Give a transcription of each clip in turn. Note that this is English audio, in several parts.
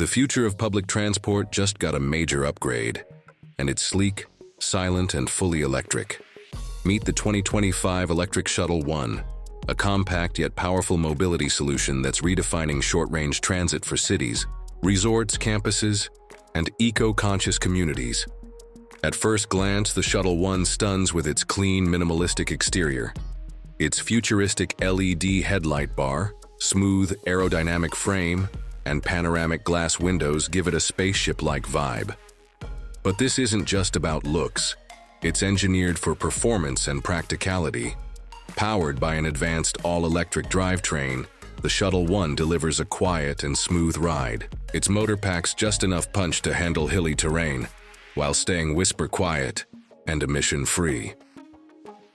The future of public transport just got a major upgrade, and it's sleek, silent, and fully electric. Meet the 2025 Electric Shuttle 1, a compact yet powerful mobility solution that's redefining short-range transit for cities, resorts, campuses, and eco-conscious communities. At first glance, the Shuttle 1 stuns with its clean, minimalistic exterior. Its futuristic LED headlight bar, smooth aerodynamic frame, and panoramic glass windows give it a spaceship-like vibe. But this isn't just about looks. It's engineered for performance and practicality. Powered by an advanced all-electric drivetrain, the Shuttle 1 delivers a quiet and smooth ride. Its motor packs just enough punch to handle hilly terrain, while staying whisper-quiet and emission-free.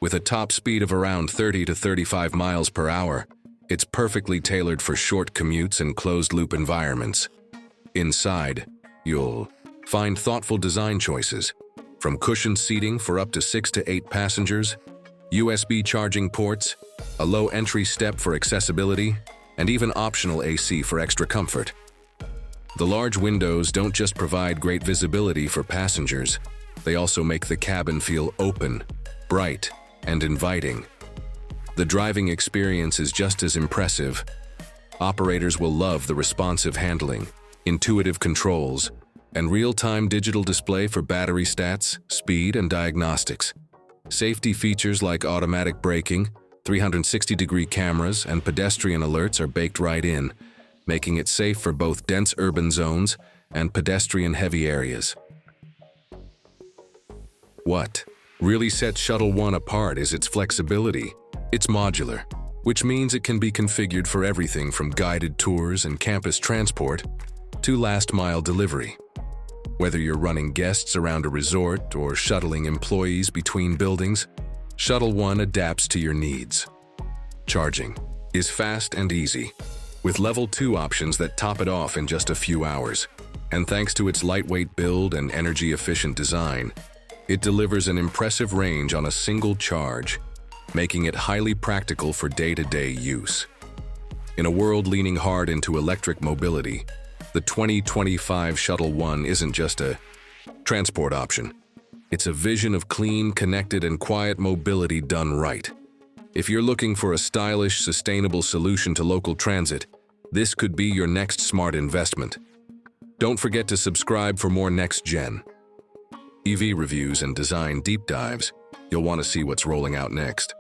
With a top speed of around 30 to 35 miles per hour, it's perfectly tailored for short commutes and closed-loop environments. Inside, you'll find thoughtful design choices, from cushioned seating for up to 6 to 8 passengers, USB charging ports, a low entry step for accessibility, and even optional AC for extra comfort. The large windows don't just provide great visibility for passengers, they also make the cabin feel open, bright, and inviting. The driving experience is just as impressive. Operators will love the responsive handling, intuitive controls, and real-time digital display for battery stats, speed, and diagnostics. Safety features like automatic braking, 360-degree cameras, and pedestrian alerts are baked right in, making it safe for both dense urban zones and pedestrian-heavy areas. What really sets Shuttle 1 apart is its flexibility. It's modular, which means it can be configured for everything from guided tours and campus transport to last-mile delivery. Whether you're running guests around a resort or shuttling employees between buildings, Shuttle 1 adapts to your needs. Charging is fast and easy, with Level 2 options that top it off in just a few hours. And thanks to its lightweight build and energy-efficient design, it delivers an impressive range on a single charge, making it highly practical for day-to-day use. In a world leaning hard into electric mobility, the 2025 Shuttle 1 isn't just a transport option. It's a vision of clean, connected, and quiet mobility done right. If you're looking for a stylish, sustainable solution to local transit, this could be your next smart investment. Don't forget to subscribe for more next-gen EV reviews and design deep dives. You'll want to see what's rolling out next.